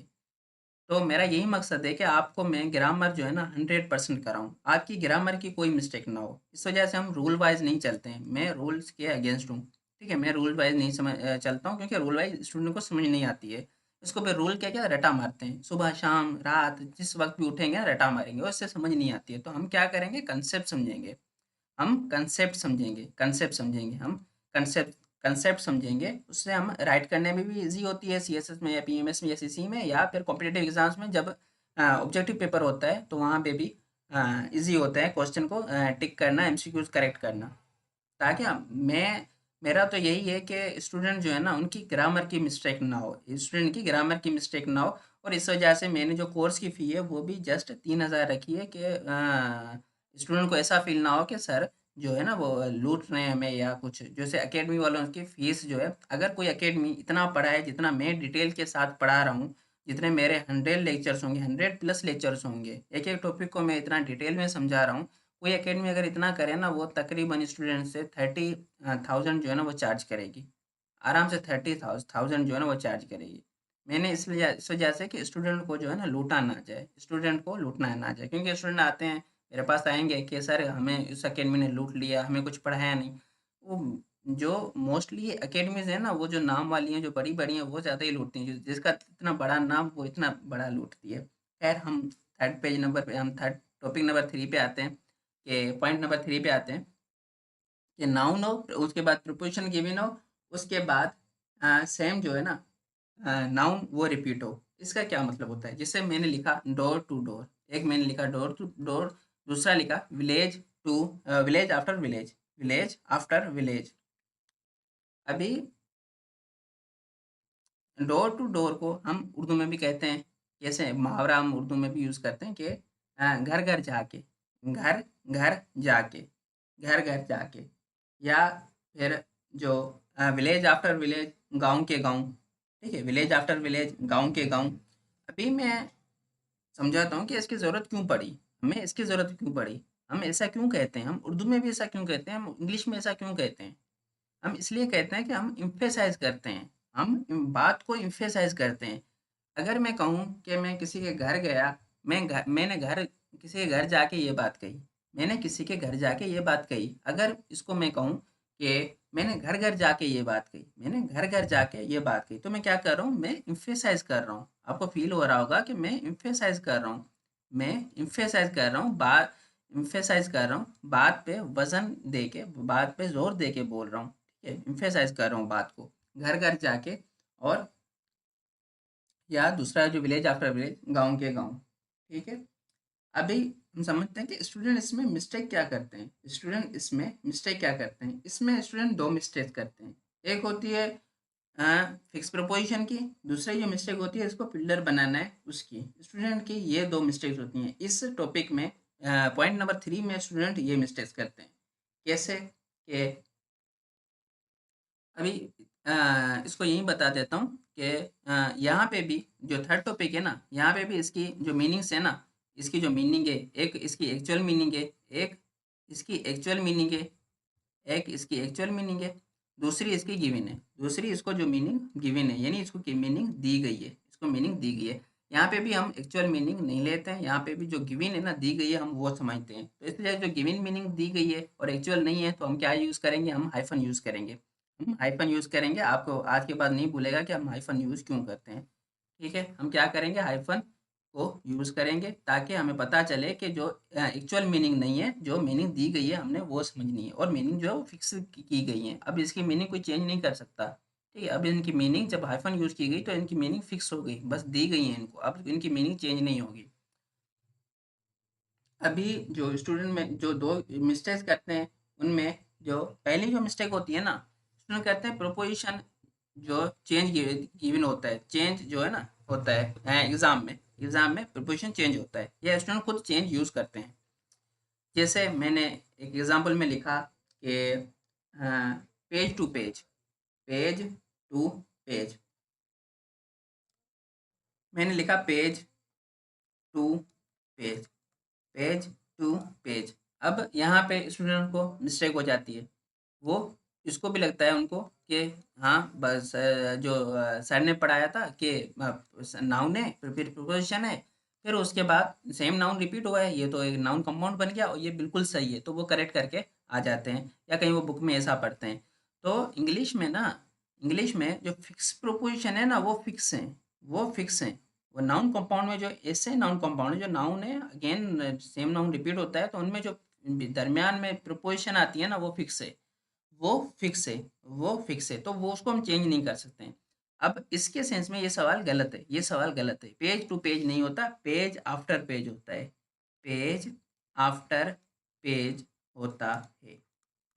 तो मेरा यही मकसद है कि आपको मैं ग्रामर जो है ना 100% कराऊँ, आपकी ग्रामर की कोई मिस्टेक ना हो। इस वजह से हम रूल वाइज नहीं चलते हैं, मैं रूल्स के अगेंस्ट हूँ, ठीक है। मैं रूल वाइज नहीं चलता हूँ, क्योंकि रूल वाइज स्टूडेंट को समझ नहीं आती है। इसको फिर रूल क्या क्या रटा मारते हैं, सुबह शाम रात जिस वक्त भी उठेंगे ना रटा मारेंगे, उससे समझ नहीं आती है। तो हम क्या करेंगे, कंसेप्ट समझेंगे, कंसेप्ट समझेंगे हम, कंसेप्ट समझेंगे। उससे हम राइट करने में भी इजी होती है, सीएसएस में या पीएमएस में या सीसी में, या फिर कॉम्पिटिटिव एग्जाम्स में जब ऑब्जेक्टिव पेपर होता है तो वहाँ पे भी इजी होता है क्वेश्चन को टिक करना, एमसीक्यूज करेक्ट करना। ताकि मैं, मेरा तो यही है कि स्टूडेंट जो है ना उनकी ग्रामर की मिस्टेक ना हो, स्टूडेंट की ग्रामर की मिस्टेक ना हो। और इस वजह से मैंने जो कोर्स की फ़ी है वो भी जस्ट 3000 रखी है, कि स्टूडेंट को ऐसा फील ना हो कि सर जो है ना वो लूट रहे हैं हमें या कुछ। जैसे एकेडमी वालों की फ़ीस जो है, अगर कोई एकेडमी इतना पढ़ा है जितना मैं डिटेल के साथ पढ़ा रहा हूँ, जितने मेरे 100 लेक्चर्स होंगे, 100 प्लस लेक्चर्स होंगे, एक एक टॉपिक को मैं इतना डिटेल में समझा रहा हूँ, कोई एकेडमी अगर इतना करे ना, वो तकरीबन स्टूडेंट से 30,000 जो है ना वो चार्ज करेगी। आराम से 30,000 जो है ना वो चार्ज करेगी। मैंने इसलिए इस वजह से कि स्टूडेंट को जो है ना लूटा ना जाए, स्टूडेंट को लूटना ना जाए। क्योंकि स्टूडेंट आते हैं मेरे पास, आएंगे कि सर हमें इस एकेडमी ने लूट लिया, हमें कुछ पढ़ाया नहीं। वो जो मोस्टली एकेडमीज है ना, वो जो नाम वाली हैं, जो बड़ी बड़ी हैं, वो ज़्यादा ही लूटती हैं। जिसका इतना बड़ा नाम वो इतना बड़ा लूटती है। खैर, हम थर्ड टॉपिक नंबर 3 पे आते हैं, कि पॉइंट नंबर 3 पे आते हैं, कि नाउन हो, उसके बाद प्रीपोजिशन गिवन हो, उसके बाद सेम जो है ना नाउन वो रिपीट हो। इसका क्या मतलब होता है, जैसे मैंने लिखा डोर टू डोर, एक मैंने लिखा डोर टू डोर, दूसरा लिखा village after village, village after village. अभी डोर टू डोर को हम उर्दू में भी कहते हैं, जैसे मुहावरा हम उर्दू में भी यूज़ करते हैं कि घर घर जाके, घर घर जाके, घर घर जाके, या फिर जो विलेज आफ्टर विलेज, गांव के गांव, ठीक है, विलेज आफ्टर विलेज, गांव के गांव। अभी मैं समझाता हूँ कि इसकी ज़रूरत क्यों पड़ी, हमें इसकी ज़रूरत क्यों पड़ी, हम ऐसा क्यों कहते हैं, हम उर्दू में भी ऐसा क्यों कहते हैं, हम इंग्लिश में ऐसा क्यों कहते हैं। हम इसलिए कहते हैं कि हम एम्फेसाइज़ करते हैं, हम बात को एम्फेसाइज़ करते हैं। अगर मैं कहूँ कि मैं किसी के घर गया, मैंने घर किसी के घर जाके ये बात कही, मैंने किसी के घर जाके ये बात कही। अगर इसको मैं कहूँ कि मैंने घर-घर जाके ये बात कही, मैंने घर-घर जाके ये बात कही, तो मैं क्या कर रहा हूँ, मैं एम्फेसाइज़ कर रहा हूँ। आपको फ़ील हो रहा होगा कि मैं एम्फेसाइज़ कर रहा हूँ। मैं एम्फेसाइज़ कर रहा हूँ, एम्फेसाइज़ कर रहा हूँ, बात पे वज़न दे के, बात पे ज़ोर दे के बोल रहा हूँ, ठीक है? एम्फेसाइज़ कर रहा हूँ बात को, घर-घर जाके। और या दूसरा है जो विलेज आफ्टर विलेज, गाँव के गाँव, ठीक है? अभी हम समझते हैं कि स्टूडेंट इसमें मिस्टेक क्या करते हैं। स्टूडेंट इसमें मिस्टेक क्या करते हैं? इसमें स्टूडेंट 2 मिस्टेक करते हैं। एक होती है फिक्स प्रीपोज़िशन की, दूसरी जो मिस्टेक होती है इसको पिलर बनाना है उसकी। स्टूडेंट की ये 2 मिस्टेक्स होती हैं। इस टॉपिक में पॉइंट नंबर 3 में स्टूडेंट ये मिस्टेक्स करते हैं। कैसे? कि अभी इसको यहीं बता देता हूँ कि यहाँ पे भी जो थर्ड टॉपिक है ना, यहाँ पे भी इसकी जो मीनिंग्स है ना, इसकी जो मीनिंग है, एक इसकी एक्चुअल मीनिंग है, एक इसकी एक्चुअल मीनिंग है, एक इसकी एक्चुअल मीनिंग है, दूसरी इसकी गिवन है। दूसरी इसको जो मीनिंग गिवन है, यानी इसको की मीनिंग दी गई है, इसको मीनिंग दी गई है। यहाँ पे भी हम एक्चुअल मीनिंग नहीं लेते हैं, यहाँ पे भी जो गिवन है ना, दी गई है, हम वो समझते हैं। तो इसलिए जो गिवन मीनिंग दी गई है और एक्चुअल नहीं है, तो हम क्या यूज़ करेंगे, हम हाइफ़न यूज़ करेंगे। हम हाइफ़न यूज़ करेंगे, आपको आज के बाद नहीं भूलेगा कि हम हाइफ़न यूज़ क्यों करते हैं। ठीक है? हम क्या करेंगे, हाइफ़न को यूज़ करेंगे ताकि हमें पता चले कि जो एक्चुअल मीनिंग नहीं है, जो मीनिंग दी गई है हमने वो समझनी है, और मीनिंग जो है वो फिक्स की गई है। अब इसकी मीनिंग कोई चेंज नहीं कर सकता। ठीक है? अब इनकी मीनिंग जब हाइफ़न यूज़ की गई तो इनकी मीनिंग फिक्स हो गई, बस दी गई है इनको, अब इनकी मीनिंग चेंज नहीं होगी। अभी जो स्टूडेंट में जो 2 मिस्टेक्स करते हैं, उनमें जो पहली जो मिस्टेक होती है ना, स्टूडेंट कहते हैं प्रीपोज़िशन जो चेंज गिवन होता है, चेंज जो है ना होता है एग्ज़ाम में प्रीपोज़िशन चेंज होता है, या स्टूडेंट खुद चेंज यूज़ करते हैं। जैसे मैंने एक एग्ज़ाम्पल में लिखा कि page to page, page to page. मैंने लिखा page to page, page to page. अब यहाँ पे स्टूडेंट को मिस्टेक हो जाती है। वो इसको भी लगता है उनको कि हाँ, बस जो सर ने पढ़ाया था कि नाउन है, फिर प्रीपोज़िशन है, फिर उसके बाद सेम नाउन रिपीट हुआ है, ये तो एक नाउन कंपाउंड बन गया और ये बिल्कुल सही है, तो वो करेक्ट करके आ जाते हैं, या कहीं वो बुक में ऐसा पढ़ते हैं। तो इंग्लिश में जो फिक्स प्रीपोज़िशन है ना, वो फिक्स हैं, वो फिक्स हैं। वो नाउन कंपाउंड में जो ऐसे नाउन कंपाउंड है, जो नाउन है अगेन सेम नाउन रिपीट होता है, तो उनमें जो दरमियान में प्रीपोज़िशन आती है ना, वो फिक्स है। वो फिक्स है, वो फिक्स है, तो वो उसको हम चेंज नहीं कर सकते हैं। अब इसके सेंस में ये सवाल गलत है, ये सवाल गलत है। पेज टू पेज नहीं होता, पेज आफ्टर पेज होता है। पेज आफ्टर पेज होता है।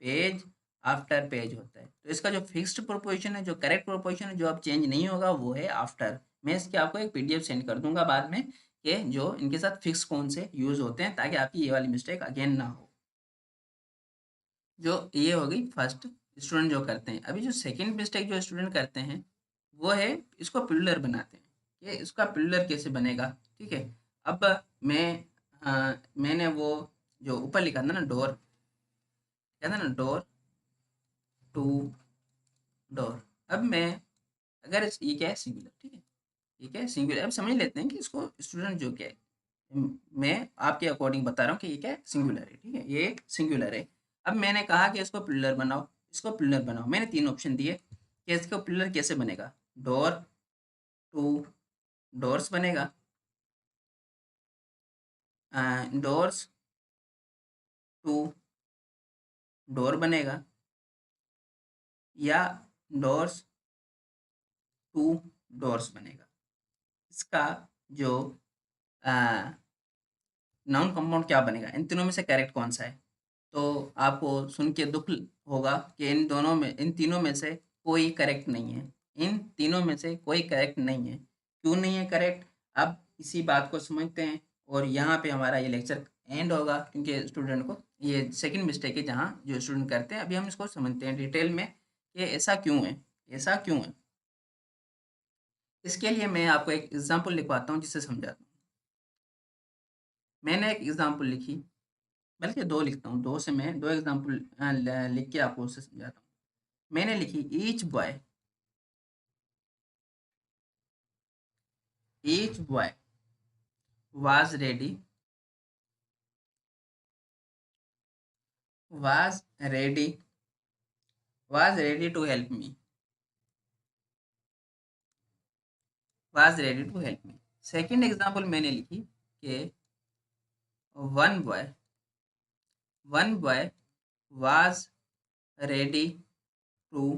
पेज आफ्टर पेज होता है। तो इसका जो फिक्स्ड प्रोपोज़िशन है, जो करेक्ट प्रोपोज़िशन है, जो अब चेंज नहीं होगा, वो है आफ्टर। मैं इसकी आपको एक पीडीएफ सेंड कर दूँगा बाद में कि जो इनके साथ फिक्स कौन से यूज़ होते हैं, ताकि आपकी ये वाली मिस्टेक अगेन ना हो। जो ये हो गई फर्स्ट, स्टूडेंट जो करते हैं। अभी जो सेकंड मिस्टेक जो स्टूडेंट करते हैं, वो है इसको पिलर बनाते हैं। ये इसका पिलर कैसे बनेगा, ठीक है? अब मैं मैंने वो जो ऊपर लिखा था ना डोर, क्या था ना, डोर टू डोर। अब मैं अगर ये क्या है, सिंगुलर, ठीक है? ठीक है, सिंगुलर। अब समझ लेते हैं कि इसको स्टूडेंट जो क्या है, मैं आपके अकॉर्डिंग बता रहा हूँ कि ये क्या है, सिंगुलर है, ठीक है? ये सिंगुलर है। अब मैंने कहा कि इसको पिलर बनाओ, इसको पिलर बनाओ। मैंने 3 ऑप्शन दिए कि इसको पिलर कैसे बनेगा। डोर टू डोर्स बनेगा, डोर्स टू डोर बनेगा, या डोर्स टू डोर्स बनेगा। इसका जो नाउन कंपाउंड क्या बनेगा, इन तीनों में से करेक्ट कौन सा है? तो आपको सुन के दुःख होगा कि इन तीनों में से कोई करेक्ट नहीं है। इन तीनों में से कोई करेक्ट नहीं है। क्यों नहीं है करेक्ट? अब इसी बात को समझते हैं, और यहाँ पे हमारा ये लेक्चर एंड होगा, क्योंकि स्टूडेंट को ये सेकंड मिस्टेक है जहाँ जो स्टूडेंट करते हैं। अभी हम इसको समझते हैं डिटेल में कि ऐसा क्यों है, ऐसा क्यों है? इसके लिए मैं आपको एक एग्ज़ाम्पल लिखवाता हूँ जिससे समझाता हूँ। मैंने एक एग्जांपल लिखी, बल्कि 2 लिखता हूँ, 2 से मैं 2 एग्जांपल ल लिख के आपको उससे समझाता हूँ। मैंने लिखी each boy was was ready was ready to help me was ready to help me. Second example मैंने लिखी कि one boy one boy was ready to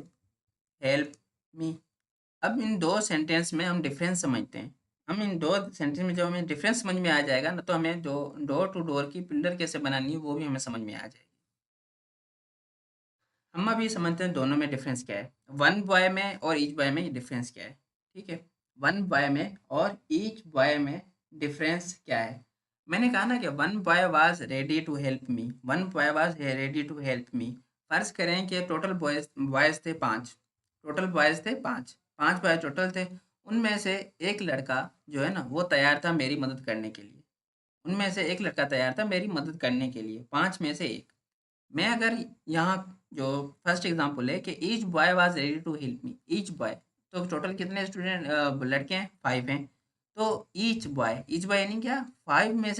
help me. अब इन 2 सेंटेंस में हम डिफरेंस समझते हैं। हम इन 2 सेंटेंस में जब हमें डिफरेंस समझ में आ जाएगा ना, तो हमें जो डोर टू डोर की पिलर कैसे बनानी है वो भी हमें समझ में आ जाएगी। हम अभी समझते हैं दोनों में डिफरेंस क्या है, वन बॉय में और ईच बॉय में डिफरेंस क्या है। ठीक है, वन बॉय में और ईच बॉय में डिफरेंस क्या है। मैंने कहा ना कि one boy was ready to help me, one boy was ready to help me. फर्ज करें कि टोटल बॉयज बॉयज थे 5, टोटल बॉयज थे 5 बॉय टोटल थे। उनमें से एक लड़का जो है ना वो तैयार था मेरी मदद करने के लिए, उनमें से एक लड़का तैयार था मेरी मदद करने के लिए, 5 में से एक। मैं अगर यहाँ जो फर्स्ट एग्जांपल है कि each boy was ready to help me, each boy, तो टोटल कितने स्टूडेंट लड़के हैं, 5 हैं। तो ईच बॉय यानी क्या, 5 में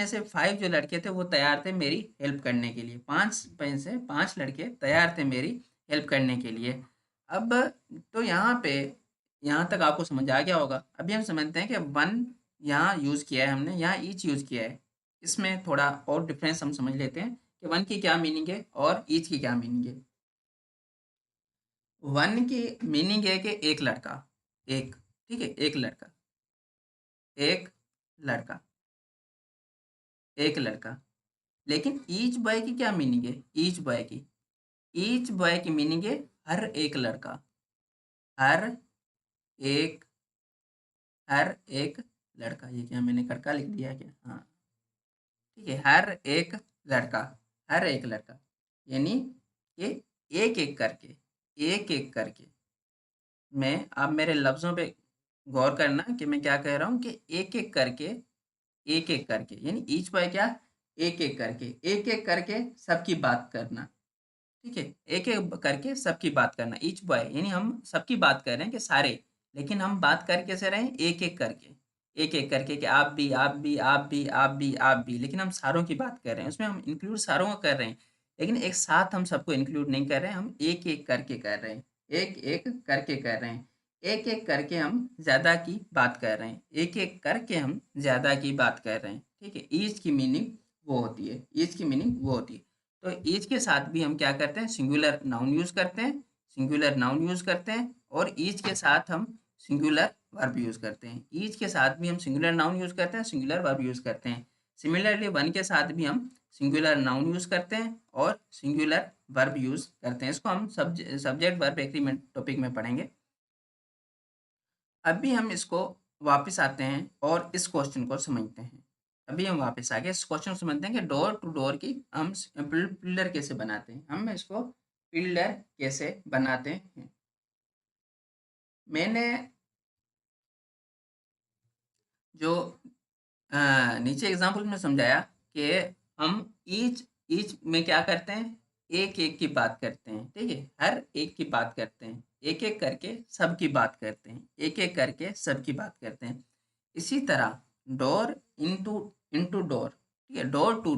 से 5 जो लड़के थे वो तैयार थे मेरी हेल्प करने के लिए, 5 में से 5 लड़के तैयार थे मेरी हेल्प करने के लिए। अब तो यहाँ पे, यहाँ तक आपको समझ आ गया होगा। अभी हम समझते हैं कि वन यहाँ यूज़ किया है हमने, यहाँ ईच यूज़ किया है। इसमें थोड़ा और डिफरेंस हम समझ लेते हैं कि वन की क्या मीनिंग है और ईच की क्या मीनिंग है। वन की मीनिंग है कि एक लड़का, एक, ठीक है, एक लड़का, एक लड़का, एक लड़का। लेकिन ईच बॉय की क्या मीनिंग है, ईच बॉय की मीनिंग है हर एक लड़का, हर एक, हर एक लड़का। ये क्या मैंने करका लिख दिया है क्या, हाँ ठीक है, हर एक लड़का, हर एक लड़का, यानी कि एक एक करके, एक एक करके। मैं, आप मेरे लफ्ज़ों पे गौर करना कि मैं क्या कह रहा हूँ कि एक एक करके, यानी ईच बाय क्या, एक एक करके सबकी बात करना। ठीक है, एक एक करके सबकी बात करना, ईच बॉय यानी हम सबकी बात कर रहे हैं कि सारे, लेकिन हम बात कर कैसे रहे हैं, एक एक करके, एक एक करके कि आप भी, आप भी, आप भी, आप भी, आप भी, लेकिन हम सारों की बात कर रहे हैं, उसमें हम इंक्लूड सारों को कर रहे हैं, लेकिन एक साथ हम सबको इंक्लूड नहीं कर रहे हैं, हम एक एक करके कर रहे हैं, एक एक करके कर रहे हैं, एक एक करके हम ज़्यादा की बात कर रहे हैं, एक एक करके हम ज़्यादा की बात कर रहे हैं। ठीक है, ईच की मीनिंग वो होती है, ईच की मीनिंग वो होती है। तो ईच के साथ भी हम क्या करते हैं, सिंगुलर नाउन यूज़ करते हैं, सिंगुलर नाउन यूज़ करते हैं, और ईच के साथ हम सिंगुलर वर्ब यूज़ करते हैं, ईच के साथ भी हम सिंगुलर नाउन यूज़ करते हैं, सिंगुलर वर्ब यूज़ करते हैं। सिमिलरली वन के साथ भी हम सिंगुलर नाउन यूज़ करते हैं और सिंगुलर वर्ब यूज़ करते हैं। इसको हम सब्जेक्ट वर्ब एग्रीमेंट टॉपिक में पढ़ेंगे। अभी हम इसको वापस आते हैं और इस क्वेश्चन को समझते हैं। अभी हम वापस आ गए, इस क्वेश्चन को समझते हैं कि डोर टू डोर की हम पिल्लर कैसे बनाते हैं, हम इसको पिल्लर कैसे बनाते हैं। मैंने जो नीचे एग्जाम्पल में समझाया कि हम ईच ईच में क्या करते हैं, एक एक की बात करते हैं, ठीक है, हर एक की बात करते हैं, एक एक करके सबकी बात करते हैं, एक एक करके सबकी बात करते हैं। इसी तरह डोर इनटू इनटू डोर, ठीक है, डोर टू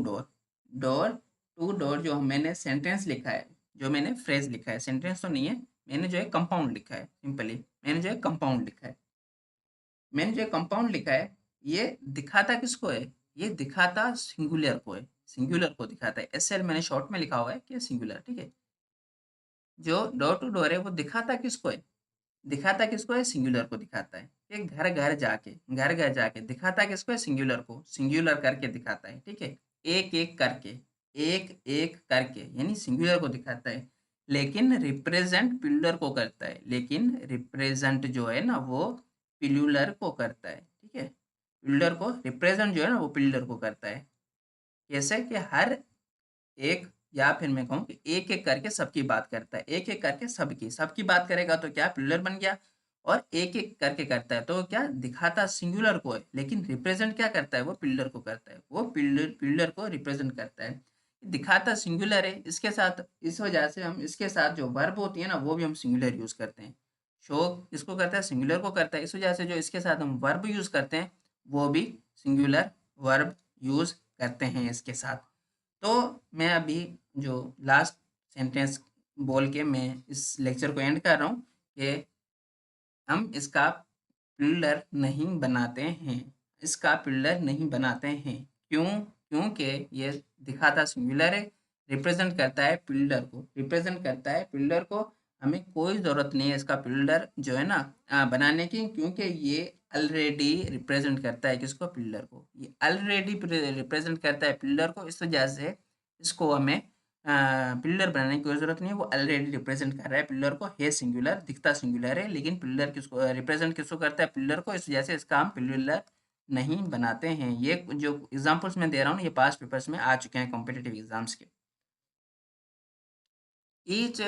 डोर जो मैंने सेंटेंस लिखा है, जो मैंने फ्रेज लिखा है, सेंटेंस तो नहीं है, मैंने जो है कंपाउंड लिखा है, सिंपली मैंने जो है कंपाउंड लिखा है, मैंने जो कंपाउंड लिखा है, ये दिखाता किसको है, ये दिखाता सिंगुलर को है, सिंगुलर को दिखाता है, एस एल मैंने शॉर्ट में लिखा हुआ है कि सिंगुलर, ठीक है। जो डोर टू डोर है वो दिखाता किसको है, दिखाता किसको है, सिंगुलर को दिखाता है। ये घर घर जाके दिखाता किसको है, सिंगुलर को, सिंगुलर करके दिखाता है, ठीक है, एक एक करके, एक एक करके यानी सिंगुलर को दिखाता है, लेकिन रिप्रेजेंट पिलर को करता है, लेकिन रिप्रेजेंट जो है ना वो पिलुलर को करता है, ठीक है, पिलर को रिप्रेजेंट जो है ना वो पिलर को करता है। कैसे कि हर एक, या फिर मैं कहूँ कि एक एक करके सबकी बात करता है, एक एक करके सबकी सबकी बात करेगा तो क्या, पिलर बन गया, और एक एक करके करता है, तो क्या दिखाता सिंगुलर को है, लेकिन रिप्रेजेंट क्या करता है, वो पिल्लर को करता है, वो पिल्लर को रिप्रेजेंट करता है। दिखाता सिंगुलर है, इसके साथ इस वजह से हम इसके साथ जो वर्ब होती है ना वो भी हम सिंगुलर यूज करते हैं। शो इसको करता है, सिंगुलर को करता है, इस वजह से जो इसके साथ हम वर्ब यूज करते हैं वो भी सिंगुलर वर्ब यूज करते हैं इसके साथ। तो मैं अभी जो लास्ट सेंटेंस बोल के मैं इस लेक्चर को एंड कर रहा हूँ कि हम इसका पिल्लर नहीं बनाते हैं, इसका पिल्लर नहीं बनाते हैं। क्यों? क्योंकि ये दिखाता सिंगुलर है, रिप्रेजेंट करता है पिल्लर को, रिप्रेजेंट करता है पिल्लर को। हमें कोई ज़रूरत नहीं है इसका पिल्लर जो है ना बनाने की, क्योंकि ये ऑलरेडी रिप्रेजेंट करता है किसको, पिल्लर को। ये ऑलरेडी रिप्रेजेंट करता है पिल्लर को, इस वजह से इसको हमें पिल्लर बनाने की कोई ज़रूरत नहीं है, वो ऑलरेडी रिप्रेजेंट कर रहा है पिल्लर को, है सिंगुलर, दिखता सिंगुलर है, लेकिन पिल्लर किसको रिप्रेजेंट किसको करता है, पिल्लर को, इस वजह से इसका हम पिल्लर नहीं बनाते हैं। ये जो एग्जांपल्स मैं दे रहा हूँ ये पास्ट पेपर्स में आ चुके हैं कॉम्पिटिटिव एग्जाम्स के। ईच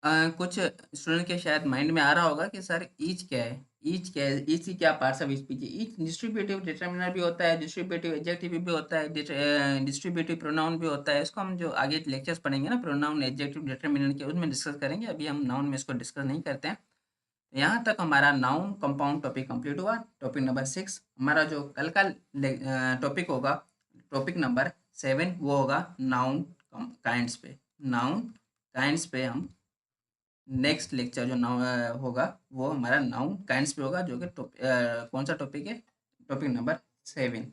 कुछ स्टूडेंट के शायद माइंड में आ रहा होगा कि सर ईच क्या है, ईच क्या है, ईच की क्या पार्ट्स ऑफ स्पीच है। ईच डिस्ट्रीब्यूटिव डिटरमिनर भी होता है, डिस्ट्रीब्यूटिव एडजेक्टिव भी होता है, डिस्ट्रीब्यूटिव प्रोनाउन भी होता है। इसको हम जो आगे लेक्चर्स पढ़ेंगे ना प्रोनाउन एडजेक्टिव डिटरमिनर के, उसमें डिस्कस करेंगे। अभी हम नाउन में इसको डिस्कस नहीं करते हैं। यहाँ तक हमारा नाउन कंपाउंड टॉपिक कंप्लीट हुआ। टॉपिक नंबर 6 हमारा जो कल का टॉपिक होगा, टॉपिक नंबर 7, वो होगा नाउन काइंड्स पे। नाउन काइंड्स पे हम नेक्स्ट लेक्चर जो होगा वो हमारा नाउन काइंड्स पे होगा, जो कि कौन सा टॉपिक है, टॉपिक नंबर 7।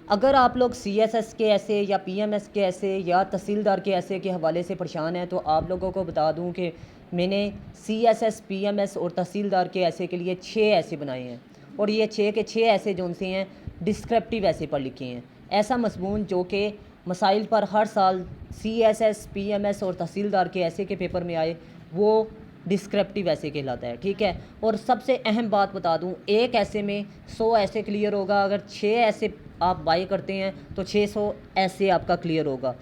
अगर आप लोग CSS के ऐसे या PMS के ऐसे या तहसीलदार के ऐसे के हवाले से परेशान हैं, तो आप लोगों को बता दूं कि मैंने CSS, PMS और तहसीलदार के ऐसे के लिए 6 ऐसे बनाए हैं, और ये 6 के 6 ऐसे जो से हैं डिस्क्रिप्टिव ऐसे पर लिखे हैं। ऐसा मजमून जो कि मसाइल पर हर साल CSS, PMS और तहसीलदार के ऐसे के पेपर में आए, वो डिस्क्रिप्टिव ऐसे कहलाता है, ठीक है। और सबसे अहम बात बता दूं, एक ऐसे में 100 ऐसे क्लियर होगा। अगर 6 ऐसे आप बाई करते हैं तो 600 ऐसे आपका क्लियर होगा।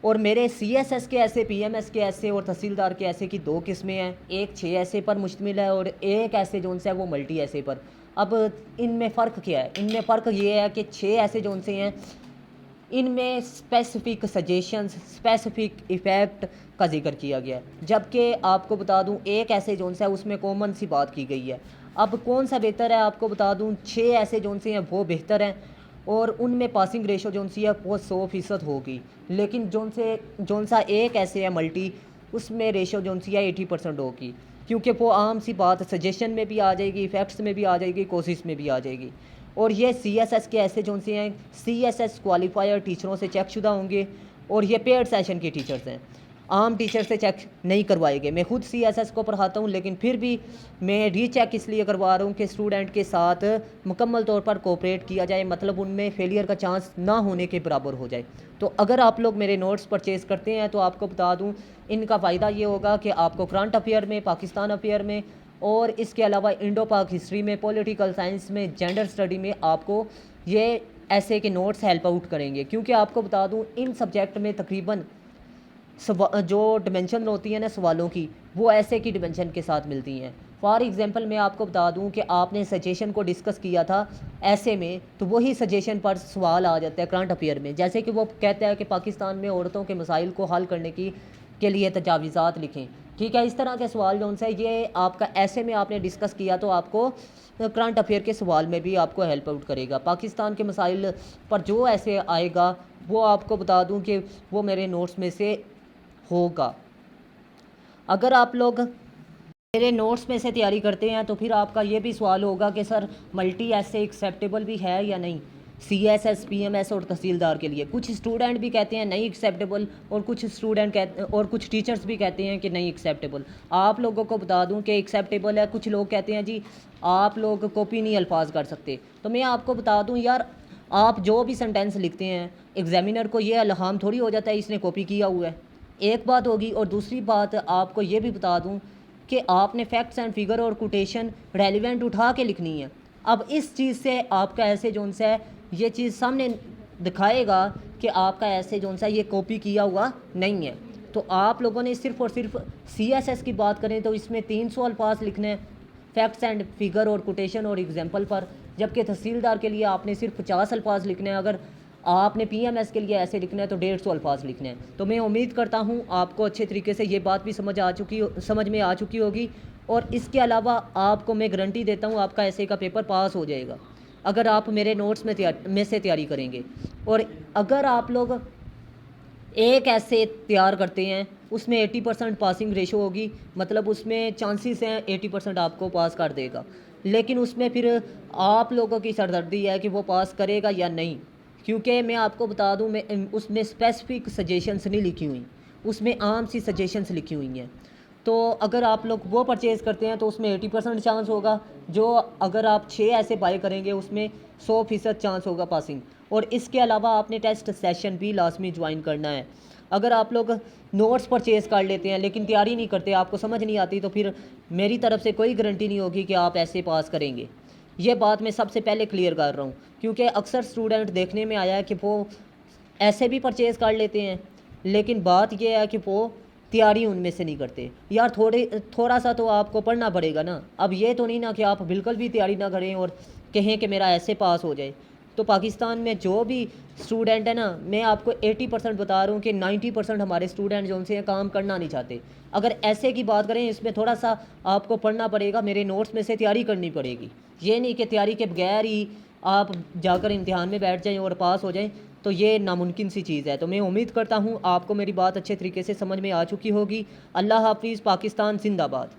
और मेरे CSS के ऐसे, PMS के ऐसे और तहसीलदार के ऐसे की 2 किस्में हैं। एक 6 ऐसे पर मुश्तमिल है और एक ऐसे जो से है वो मल्टी ऐसे पर। अब इनमें फ़र्क क्या है? इनमें फ़र्क ये है कि 6 ऐसे जो से हैं इनमें स्पेसिफ़िक सजेशंस, स्पेसिफ़िक इफ़ेक्ट का जिक्र किया गया है, जबकि आपको बता दूं एक ऐसे जोन सा है उसमें कॉमन सी बात की गई है। अब कौन सा बेहतर है आपको बता दूं, 6 ऐसे जोन से हैं वो बेहतर हैं और उनमें पासिंग रेशो जोन सी है वो 100% होगी। लेकिन जोन सा एक ऐसे है मल्टी, उसमें रेशो जोन सी है 80% होगी, क्योंकि वो आम सी बात सजेशन में भी आ जाएगी, इफ़ेक्ट्स में भी आ जाएगी, कोशिश में भी आ जाएगी। और ये CSS के ऐसे जो से हैं CSS क्वालिफायर टीचरों से चेकशुदा होंगे और ये पेड सेशन के टीचर्स हैं, आम टीचर से चेक नहीं करवाएंगे। मैं खुद CSS को पढ़ाता हूँ, लेकिन फिर भी मैं रीचेक इसलिए करवा रहा हूँ कि स्टूडेंट के साथ मुकम्मल तौर पर कोऑपरेट किया जाए, मतलब उनमें फेलियर का चांस ना होने के बराबर हो जाए। तो अगर आप लोग मेरे नोट्स परचेज़ करते हैं तो आपको बता दूँ इनका फ़ायदा ये होगा कि आपको करंट अफेयर में, पाकिस्तान अफेयर में और इसके अलावा इंडो पाक हिस्ट्री में, पॉलिटिकल साइंस में, जेंडर स्टडी में आपको ये ऐसे के नोट्स हेल्प आउट करेंगे। क्योंकि आपको बता दूं इन सब्जेक्ट में तकरीबन जो डिमेंशन होती है ना सवालों की, वो ऐसे की डिमेंशन के साथ मिलती हैं। फॉर एग्जांपल मैं आपको बता दूं कि आपने सजेशन को डिस्कस किया था ऐसे में, तो वही सजेशन पर सवाल आ जाता है करंट अफेयर में। जैसे कि वो कहता है कि पाकिस्तान में औरतों के मसाइल को हल करने के लिए तजावीज़ात लिखें, ठीक है। इस तरह के सवाल जो है ये आपका ऐसे में आपने डिस्कस किया तो आपको करंट अफेयर के सवाल में भी आपको हेल्प आउट करेगा। पाकिस्तान के मसाइल पर जो ऐसे आएगा वो आपको बता दूं कि वो मेरे नोट्स में से होगा। अगर आप लोग मेरे नोट्स में से तैयारी करते हैं तो फिर आपका ये भी सवाल होगा कि सर मल्टी ऐसे एक्सेप्टेबल भी है या नहीं CSS, PMS और तहसीलदार के लिए। कुछ स्टूडेंट भी कहते हैं नहीं एक्सेप्टेबल और कुछ टीचर्स भी कहते हैं कि नहीं एक्सेप्टेबल। आप लोगों को बता दूं कि एक्सेप्टेबल है। कुछ लोग कहते हैं जी आप लोग कॉपी नहीं अल्फाज कर सकते, तो मैं आपको बता दूं यार आप जो भी सेंटेंस लिखते हैं एग्जामिनर को ये अलहाम थोड़ी हो जाता है इसने कॉपी किया हुआ है, एक बात होगी। और दूसरी बात आपको ये भी बता दूं कि आपने फैक्ट्स एंड फिगर और कोटेशन रेलिवेंट उठा के लिखनी है। अब इस चीज़ से आपका ऐसे जोन से है ये चीज़ सामने दिखाएगा कि आपका ऐसे जो सा ये कॉपी किया हुआ नहीं है। तो आप लोगों ने सिर्फ़ और सिर्फ CSS की बात करें तो इसमें 300 अल्फाज लिखने हैं, फैक्ट्स एंड फिगर और कोटेशन और एग्जाम्पल पर, जबकि तहसीलदार के लिए आपने सिर्फ 50 अल्फाज लिखने हैं। अगर आपने PMS के लिए ऐसे लिखना है तो 150 अल्फाज लिखने हैं। तो मैं उम्मीद करता हूँ आपको अच्छे तरीके से ये बात भी समझ में आ चुकी होगी। और इसके अलावा आपको मैं गारंटी देता हूँ आपका ऐसे का पेपर पास हो जाएगा अगर आप मेरे नोट्स में से तैयारी करेंगे। और अगर आप लोग एक ऐसे तैयार करते हैं उसमें 80% पासिंग रेशो होगी, मतलब उसमें चांसेस हैं 80% आपको पास कर देगा। लेकिन उसमें फिर आप लोगों की सरदर्दी है कि वो पास करेगा या नहीं, क्योंकि मैं आपको बता दूं मैं उसमें स्पेसिफिक सजेशंस नहीं लिखी हुई, उसमें आम सी सजेशंस लिखी हुई हैं। तो अगर आप लोग वो परचेज़ करते हैं तो उसमें 80% चांस होगा, जो अगर आप 6 ऐसे बाय करेंगे उसमें 100% चांस होगा पासिंग। और इसके अलावा आपने टेस्ट सेशन भी लाजमी ज्वाइन करना है। अगर आप लोग नोट्स परचेज़ कर लेते हैं लेकिन तैयारी नहीं करते, आपको समझ नहीं आती, तो फिर मेरी तरफ से कोई गारंटी नहीं होगी कि आप ऐसे पास करेंगे। ये बात मैं सबसे पहले क्लियर कर रहा हूँ, क्योंकि अक्सर स्टूडेंट देखने में आया है कि वो ऐसे भी परचेज़ कर लेते हैं, लेकिन बात यह है कि वो तैयारी उनमें से नहीं करते। यार थोड़ा सा तो आपको पढ़ना पड़ेगा ना। अब ये तो नहीं ना कि आप बिल्कुल भी तैयारी ना करें और कहें कि मेरा ऐसे पास हो जाए। तो पाकिस्तान में जो भी स्टूडेंट है ना, मैं आपको 80% बता रहा हूँ कि 90% हमारे स्टूडेंट जो उनसे काम करना नहीं चाहते। अगर ऐसे की बात करें, इसमें थोड़ा सा आपको पढ़ना पड़ेगा, मेरे नोट्स में से तैयारी करनी पड़ेगी। ये नहीं कि तैयारी के बगैर ही आप जाकर इम्तिहान में बैठ जाएं और पास हो जाएं, तो ये नामुमकिन सी चीज़ है। तो मैं उम्मीद करता हूँ आपको मेरी बात अच्छे तरीके से समझ में आ चुकी होगी। अल्लाह हाफिज़। पाकिस्तान जिंदाबाद।